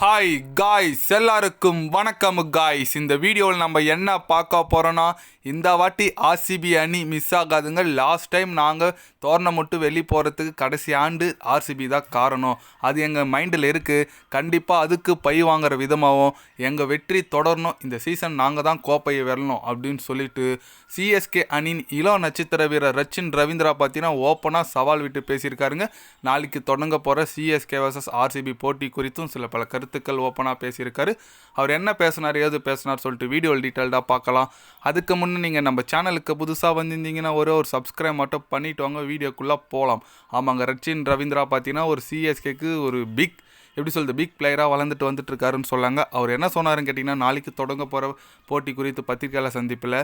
Hi guys, எல்லாருக்கும் வணக்கம் guys. இந்த வீடியோவில் நம்ம என்ன பார்க்க போகிறோன்னா, இந்த வாட்டி ஆர்சிபி அணி மிஸ் ஆகாதுங்க. லாஸ்ட் டைம் நாங்கள் தோரணை மட்டும் வெளியே போகிறதுக்கு கடைசி ஆண்டு ஆர்சிபி தான் காரணம். அது எங்கள் மைண்டில் இருக்குது. கண்டிப்பாக அதுக்கு பை வாங்குற விதமாகவும் எங்கள் வெற்றி தொடரணும், இந்த சீசன் நாங்கள் தான் கோப்பையை வரணும் அப்படின்னு சொல்லிட்டு சிஎஸ்கே அணியின் இளம் நட்சத்திர வீரர் ரச்சின் ரவீந்திரா பார்த்தீங்கன்னா ஓப்பனாக சவால் விட்டு பேசியிருக்காருங்க. நாளைக்கு தொடங்க போகிற சிஎஸ்கே வர்சஸ் ஆர்சிபி போட்டி குறித்தும் சில பல கருத்துக்கள் ஓப்பனாக பேசியிருக்காரு. அவர் என்ன பேசினார், ஏது பேசினார் சொல்லிட்டு வீடியோ டீட்டெயில்டாக பார்க்கலாம். அதுக்கு முன்னே நீங்கள் நம்ம சேனலுக்கு புதுசாக வந்திருந்தீங்கன்னா ஒரு சப்ஸ்கிரைப் மட்டும் பண்ணிவிட்டு வாங்க, வீடியோக்குள்ளே போகலாம். ஆமாங்க, ரச்சின் ரவீந்திரா பார்த்தீங்கன்னா ஒரு சிஎஸ்கேக்கு ஒரு பிக் பிளேயராக வளர்ந்துட்டு வந்துட்டு இருக்காருன்னு சொல்லாங்க. அவர் என்ன சொன்னாருன்னு கேட்டிங்கன்னா, நாளைக்கு தொடங்க போகிற போட்டி குறித்து பத்திரிகையாளர் சந்திப்பில்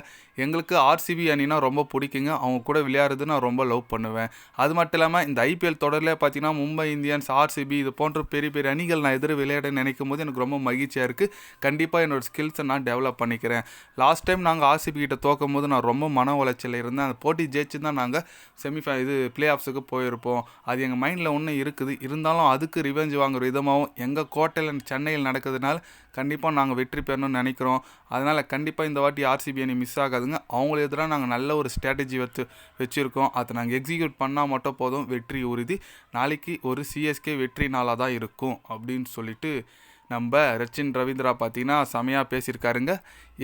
எங்களுக்கு ஆர்சிபி அணினா ரொம்ப பிடிக்குங்க, அவங்க கூட விளையாடுறது நான் ரொம்ப லவ் பண்ணுவேன். அது மட்டும் இல்லாமல் இந்த ஐபிஎல் தொடரில் பார்த்தீங்கன்னா மும்பை இந்தியன்ஸ், ஆர்சிபி இது போன்ற பெரிய பெரிய அணிகள் நான் விளையாட நினைக்கும் போது எனக்கு ரொம்ப மகிழ்ச்சியாக இருக்குது. கண்டிப்பாக என்னோடய ஸ்கில்ஸை நான் டெவலப் பண்ணிக்கிறேன். லாஸ்ட் டைம் நாங்கள் ஆர்சிபி கிட்ட தோக்கும் போது நான் ரொம்ப மன உளைச்சலில் இருந்தேன். அந்த போட்டி ஜெயிச்சு தான் நாங்கள் பிளே ஆஃப்ஸுக்கு போயிருப்போம். அது எங்கள் மைண்டில் ஒன்றும் இருக்குது. இருந்தாலும் அதுக்கு ரிவெஞ்ச் வாங்குற விதமாகவும் எங்கள் கோட்டையில் சென்னையில் நடக்கிறதுனால கண்டிப்பாக நாங்கள் வெற்றி பெறணும்னு நினைக்கிறோம். அதனால் கண்டிப்பாக இந்த வாட்டி ஆர்சிபி அணி மிஸ் ஆகாதுங்க. அவங்களுக்கு எதிராக நாங்கள் நல்ல ஒரு ஸ்ட்ராட்டஜி வச்சுருக்கோம். அதை நாங்கள் எக்ஸிக்யூட் பண்ணால் மட்டும் போதும், வெற்றி உறுதி. நாளைக்கு ஒரு சிஎஸ்கே வெற்றி நாளாக தான் இருக்கும் அப்படின்னு சொல்லிட்டு நம்ம ரச்சின் ரவீந்திரா பார்த்தீங்கன்னா செமையாக பேசியிருக்காருங்க.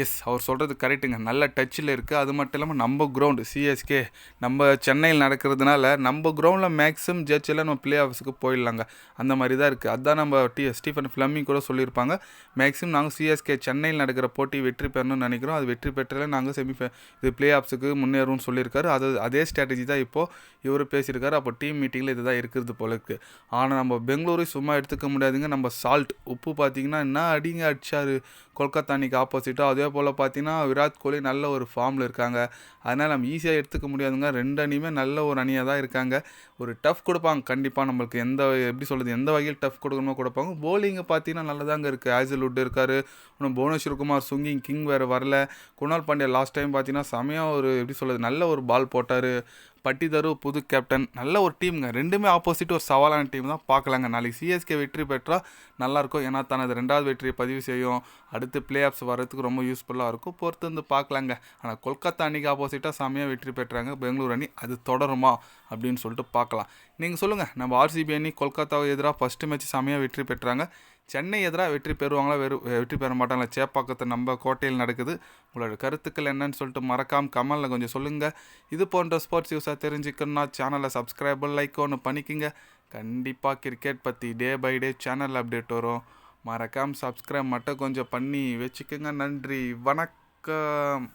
எஸ், அவர் சொல்கிறது கரெக்டுங்க, நல்ல டச்சில் இருக்குது. அது மட்டும் இல்லாமல் நம்ம கிரவுண்டு சிஎஸ்கே நம்ம சென்னையில் நடக்கிறதுனால நம்ம கிரவுண்டில் மேக்ஸிமம் ஜெயிச்செல்லாம் நம்ம பிளே ஆஃப்ஸுக்கு போயிடலாங்க. அந்த மாதிரி தான் இருக்குது. அதுதான் நம்ம ஸ்டீஃபன் ஃப்ளமிங் கூட சொல்லியிருப்பாங்க. மேக்ஸிமம் நாங்கள் சிஎஸ்கே சென்னையில் நடக்கிற போட்டி வெற்றி பெறணும்னு நினைக்கிறோம். அது வெற்றி பெற்றாலே நாங்கள் பிளே ஆஃப்ஸுக்கு முன்னேறும்னு சொல்லியிருக்காரு. அதே ஸ்ட்ராட்டஜி தான் இப்போது இவர் பேசியிருக்காரு. அப்போ டீம் மீட்டிங்கில் இதுதான் இருக்கிறது போல இருக்குது. ஆனால் நம்ம பெங்களூரை சும்மா எடுத்துக்க முடியாதுங்க. நம்ம சால்ட் உப்பு பார்த்தீங்கன்னா என்ன அடிங்க அடிச்சார் கொல்கத்தா அணிக்கு ஆப்போசிட்டாக. அதே போல் பார்த்தீங்கன்னா விராட் கோலி நல்ல ஒரு ஃபார்மில் இருக்காங்க. அதனால் நம்ம ஈஸியாக எடுத்துக்க முடியாதுங்க. ரெண்டு அணியுமே நல்ல ஒரு அணியாக தான் இருக்காங்க. ஒரு டஃப் கொடுப்பாங்க கண்டிப்பாக. நம்மளுக்கு எந்த வகையில் டஃப் கொடுக்கணுமோ கொடுப்பாங்க. போலிங்கை பார்த்தீங்கன்னா நல்லதாங்க இருக்குது. ஹேசல்வுட் இருக்கார், இன்னும் புவனேஸ்வர் குமார், சுங்கிங் கிங் வேறு வரல. குணால் பாண்டியா லாஸ்ட் டைம் பார்த்தீங்கன்னா செமையாக ஒரு நல்ல ஒரு பால் போட்டார். பட்டிதரு புது கேப்டன், நல்ல ஒரு டீமுங்க. ரெண்டுமே ஆப்போசிட் ஒரு சவாலான டீம் தான். பார்க்கலாங்க, நாளைக்கு சிஎஸ்கே வெற்றி பெற்றால் நல்லாயிருக்கும். ஏன்னா தனது 2வது வெற்றியை பதிவு செய்யும். அடுத்து பிளே ஆஃப்ஸ் வர்றதுக்கு ரொம்ப யூஸ்ஃபுல்லாக இருக்கும். பொறுத்து வந்து பார்க்கலாங்க. ஆனால் கொல்கத்தா அணிக்கு ஆப்போசிட்டாக செம்மையாக வெற்றி பெற்றாங்க பெங்களூர் அணி. அது தொடருமா அப்படின்னு சொல்லிட்டு பார்க்கலாம். நீங்கள் சொல்லுங்கள், நம்ம ஆர்சிபி அணி கொல்கத்தாவுக்கு எதிராக ஃபஸ்ட்டு மேட்ச் செம்மையாக வெற்றி பெற்றாங்க. சென்னை எதிராக வெற்றி பெறுவாங்களா, வெற்றி பெற மாட்டாங்களா? சேப்பாக்கத்தை நம்ம கோட்டையில் நடக்குது. உங்களோட கருத்துக்கள் என்னன்னு சொல்லிட்டு மறக்காமல் கமெண்டில் கொஞ்சம் சொல்லுங்கள். இது போன்ற ஸ்போர்ட்ஸ் நியூஸாக தெரிஞ்சுக்கணுன்னா சேனலை சப்ஸ்கிரைப் லைக் ஒன்று பண்ணிக்கோங்க. கண்டிப்பாக கிரிக்கெட் பற்றி day by day channel update வரும். மறக்காமல் சப்ஸ்கிரைப் மட்டும் கொஞ்சம் பண்ணி வச்சுக்கோங்க. நன்றி, வணக்கம்.